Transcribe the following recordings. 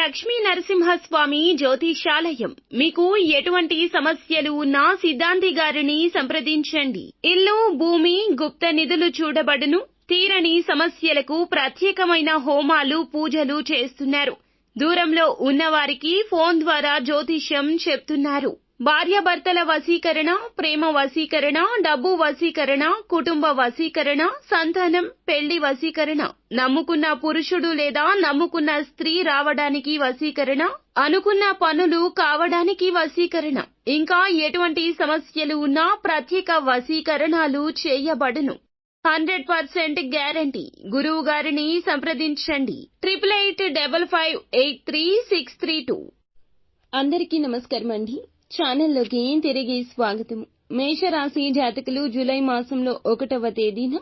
లక్ష్మీ నరసింహస్వామి జ్యోతిషాలయం. మీకు ఎటువంటి సమస్యలు ఉన్నా సిద్ధాంతి గారిని సంప్రదించండి. ఇల్లు, భూమి, గుప్త నిధులు చూడబడును. తీరని సమస్యలకు ప్రత్యేకమైన హోమాలు, పూజలు చేస్తున్నారు. దూరంలో ఉన్నవారికి ఫోన్ ద్వారా జ్యోతిష్యం చెప్తున్నారు. భార్యాభర్తల వశీకరణ, ప్రేమ వశీకరణ, డబ్బు వశీకరణ, కుటుంబ వశీకరణ, సంతానం, పెళ్లి వశీకరణ, నమ్ముకున్న పురుషుడు లేదా నమ్ముకున్న స్త్రీ రావడానికి వశీకరణ, అనుకున్న పనులు కావడానికి వశీకరణ, ఇంకా ఎటువంటి సమస్యలు ఉన్నా ప్రత్యేక వశీకరణాలు చేయబడును. 100% గ్యారంటీ. గురువు గారిని సంప్రదించండి. 8855583632. అందరికీ నమస్కారం అండి. ఛానల్లోకి తిరిగి స్వాగతం. మేషరాశి జాతకులు జూలై మాసంలో 1వ తేదీన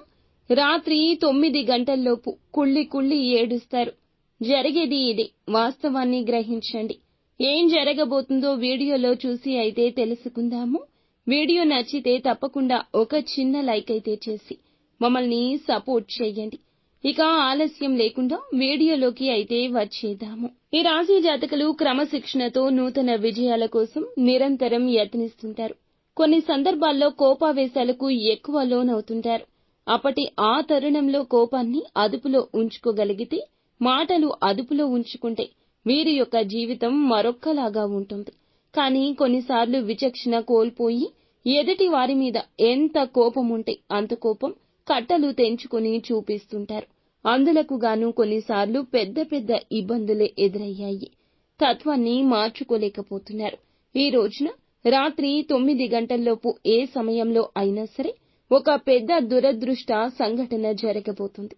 రాత్రి 9 గంటల్లోపు కుళ్ళి ఏడుస్తారు. జరిగేది ఇదే. వాస్తవాన్ని గ్రహించండి. ఏం జరగబోతుందో వీడియోలో చూసి అయితే తెలుసుకుందాము. వీడియో నచ్చితే తప్పకుండా ఒక చిన్న లైక్ అయితే చేసి మమ్మల్ని సపోర్ట్ చేయండి. ఇక ఆలస్యం లేకుండా వీడియోలోకి అయితే వచ్చేద్దాము. ఈ రాశి జాతకులు క్రమశిక్షణతో నూతన విజయాల కోసం నిరంతరం యత్నిస్తుంటారు. కొన్ని సందర్భాల్లో కోపావేశాలకు ఎక్కువ లోనవుతుంటారు. అప్పటి ఆ తరుణంలో కోపాన్ని అదుపులో ఉంచుకోగలిగితే, మాటలు అదుపులో ఉంచుకుంటే వీరి యొక్క జీవితం మరొక్కలాగా ఉంటుంది. కానీ కొన్నిసార్లు విచక్షణ కోల్పోయి ఎదుటి వారి మీద ఎంత కోపం ఉంటే అంత కోపం కట్టలు తెంచుకుని చూపిస్తుంటారు. అందులకు గాను కొన్నిసార్లు పెద్ద ఇబ్బందులే ఎదురయ్యాయి. తత్వాన్ని మార్చుకోలేకపోతున్నారు. ఈ రోజున రాత్రి 9 గంటల్లోపు ఏ సమయంలో అయినా సరే ఒక పెద్ద దురదృష్ట సంఘటన జరగబోతుంది.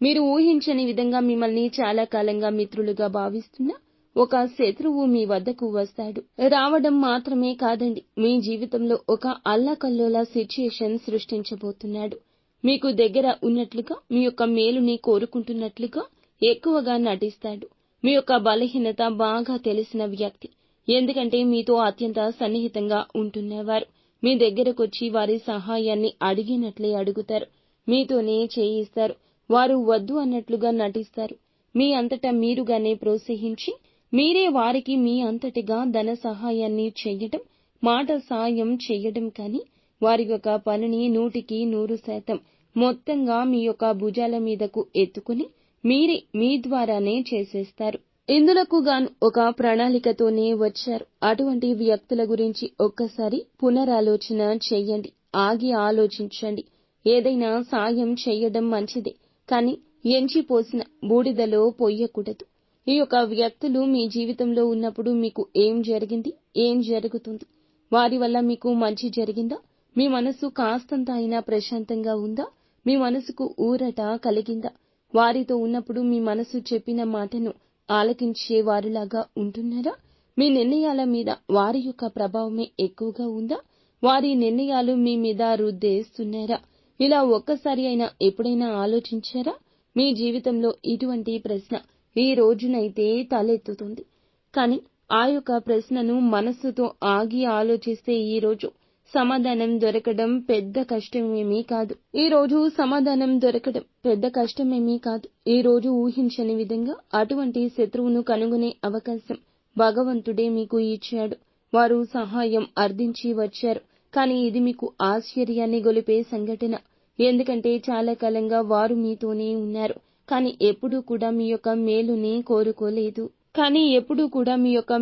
మీరు ఊహించని విధంగా మిమ్మల్ని చాలా కాలంగా మిత్రులుగా భావిస్తున్న ఒక శత్రువు మీ వద్దకు వస్తాడు. రావడం మాత్రమే కాదండి, మీ జీవితంలో ఒక అల్లకల్లోల సిచ్యుయేషన్ సృష్టించబోతున్నాడు. మీకు దగ్గర ఉన్నట్లుగా, మీ యొక్క మేలుని కోరుకుంటున్నట్లుగా ఎక్కువగా నటిస్తాడు. మీ యొక్క బలహీనత బాగా తెలిసిన వ్యక్తి. ఎందుకంటే మీతో అత్యంత సన్నిహితంగా ఉంటున్నవారు మీ దగ్గరకొచ్చి వారి సహాయాన్ని అడిగినట్లే అడుగుతారు. మీతోనే చేయిస్తారు. వారు వద్దు అన్నట్లుగా నటిస్తారు. మీ అంతటా మీరుగానే ప్రోత్సహించి మీరే వారికి మీ అంతటిగా ధన సహాయాన్ని చెయ్యడం, మాట సాయం చెయ్యడం కానీ వారి యొక్క పనిని 100% మొత్తంగా మీ యొక్క భుజాల మీదకు ఎత్తుకుని మీరే మీ ద్వారానే చేసేస్తారు. ఇందులకు గాను ఒక ప్రణాళికతోనే వచ్చారు. అటువంటి వ్యక్తుల గురించి ఒక్కసారి పునరాలోచన చెయ్యండి. ఆగి ఆలోచించండి. ఏదైనా సాయం చెయ్యడం మంచిదే, కానీ ఎంచిపోసిన బూడిదలో పొయ్యకూడదు. ఈ యొక్క వ్యక్తులు మీ జీవితంలో ఉన్నప్పుడు మీకు ఏం జరిగింది, ఏం జరుగుతుంది, వారి వల్ల మీకు మంచి జరిగిందా, మీ మనసు కాస్తంత అయినా ప్రశాంతంగా ఉందా, మీ మనసుకు ఊరట కలిగిందా, వారితో ఉన్నప్పుడు మీ మనసు చెప్పిన మాటను ఆలకించే వారిలాగా ఉంటున్నారా, మీ నిర్ణయాల మీద వారి యొక్క ప్రభావమే ఎక్కువగా ఉందా, వారి నిర్ణయాలు మీ మీద రుద్దేస్తున్నారా, ఇలా ఒక్కసారి అయినా ఎప్పుడైనా ఆలోచించారా? మీ జీవితంలో ఇటువంటి ప్రశ్న ఈ రోజునైతే తలెత్తుతుంది. కానీ ఆ యొక్క ప్రశ్నను మనస్సుతో ఆగి ఆలోచిస్తే ఈ రోజు సమాధానం దొరకడం పెద్ద కష్టమేమీ కాదు. ఈ రోజు ఊహించని విధంగా అటువంటి శత్రువును కనుగొనే అవకాశం భగవంతుడే మీకు ఇచ్చాడు. వారు సహాయం అర్థించి వచ్చారు. కానీ ఇది మీకు ఆశ్చర్యాన్ని గొలిపే సంఘటన. ఎందుకంటే చాలా కాలంగా వారు మీతోనే ఉన్నారు. కానీ ఎప్పుడూ కూడా మీ యొక్క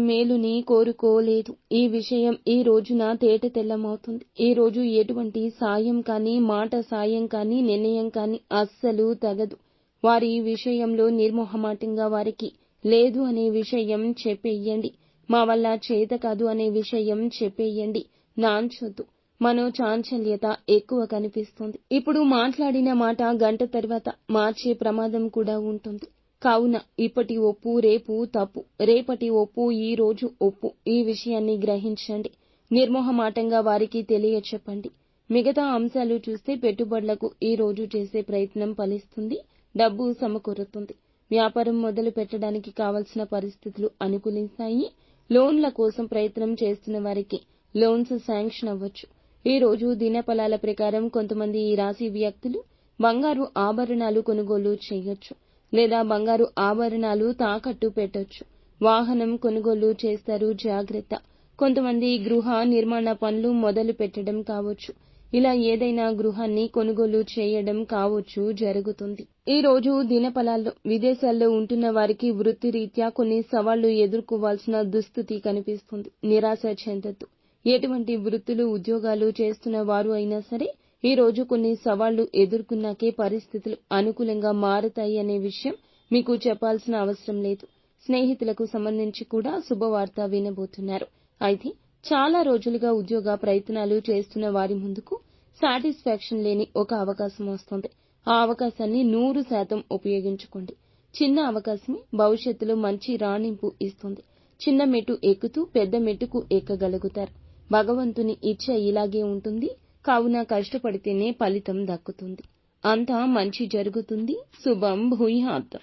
మేలుని కోరుకోలేదు. ఈ విషయం ఈ రోజున తేటతెల్లమవుతుంది. ఈ రోజు ఎటువంటి సాయం కానీ, మాట సాయం కానీ, నిర్ణయం కానీ అస్సలు తగదు. వారి విషయంలో నిర్మోహమాటంగా వారికి లేదు అనే విషయం చెప్పేయండి. మా వల్ల చేత కాదు అనే విషయం చెప్పేయండి. నాంచొద్దు. మనోచాంచల్యత ఎక్కువ కనిపిస్తుంది. ఇప్పుడు మాట్లాడిన మాట గంట తర్వాత మార్చే ప్రమాదం కూడా ఉంటుంది. కావున ఇప్పటి ఒప్పు రేపు తప్పు, రేపటి ఒప్పు ఈ రోజు ఒప్పు. ఈ విషయాన్ని గ్రహించండి. నిర్మోహమాటంగా వారికి తెలియచెప్పండి. మిగతా అంశాలు చూస్తే పెట్టుబడులకు ఈ రోజు చేసే ప్రయత్నం ఫలిస్తుంది. డబ్బు సమకూరుతుంది. వ్యాపారం మొదలు పెట్టడానికి కావలసిన పరిస్థితులు అనుకూలిస్తాయి. లోన్ల కోసం ప్రయత్నం చేస్తున్న వారికి లోన్స్ శాంక్షన్ అవ్వచ్చు. ఈ రోజు దినఫలాల ప్రకారం కొంతమంది ఈ రాశి వ్యక్తులు బంగారు ఆభరణాలు కొనుగోలు చేయొచ్చు లేదా బంగారు ఆభరణాలు తాకట్టు పెట్టొచ్చు. వాహనం కొనుగోలు చేస్తారు, జాగ్రత్త. కొంతమంది గృహ నిర్మాణ పనులు మొదలు పెట్టడం కావచ్చు, ఇలా ఏదైనా గృహాన్ని కొనుగోలు చేయడం కావచ్చు జరుగుతుంది. ఈ రోజు దినఫలాల్లో విదేశాల్లో ఉంటున్న వారికి వృత్తిరీత్యా కొన్ని సవాళ్లు ఎదుర్కోవాల్సిన దుస్థితి కనిపిస్తుంది. నిరాశ చెందొద్దు. ఎటువంటి వృత్తులు ఉద్యోగాలు చేస్తున్న వారు అయినా సరే ఈ రోజు కొన్ని సవాళ్లు ఎదుర్కొన్నాకే పరిస్థితులు అనుకూలంగా మారతాయి అనే విషయం మీకు చెప్పాల్సిన అవసరం లేదు. స్నేహితులకు సంబంధించి కూడా శుభవార్త వినబోతున్నారు. అయితే చాలా రోజులుగా ఉద్యోగ ప్రయత్నాలు చేస్తున్న వారి ముందుకు సాటిస్ఫాక్షన్ లేని ఒక అవకాశం వస్తుంది. ఆ అవకాశాన్ని 100% ఉపయోగించుకోండి. చిన్న అవకాశమే భవిష్యత్తులో మంచి రాణింపు ఇస్తుంది. చిన్న మెట్టు ఎక్కుతూ పెద్ద మెట్టుకు ఎక్కగలుగుతారు. భగవంతుని ఇచ్చ ఇలాగే ఉంటుంది. కావున కష్టపడితేనే ఫలితం దక్కుతుంది. అంతా మంచి జరుగుతుంది. శుభం భూయాత్.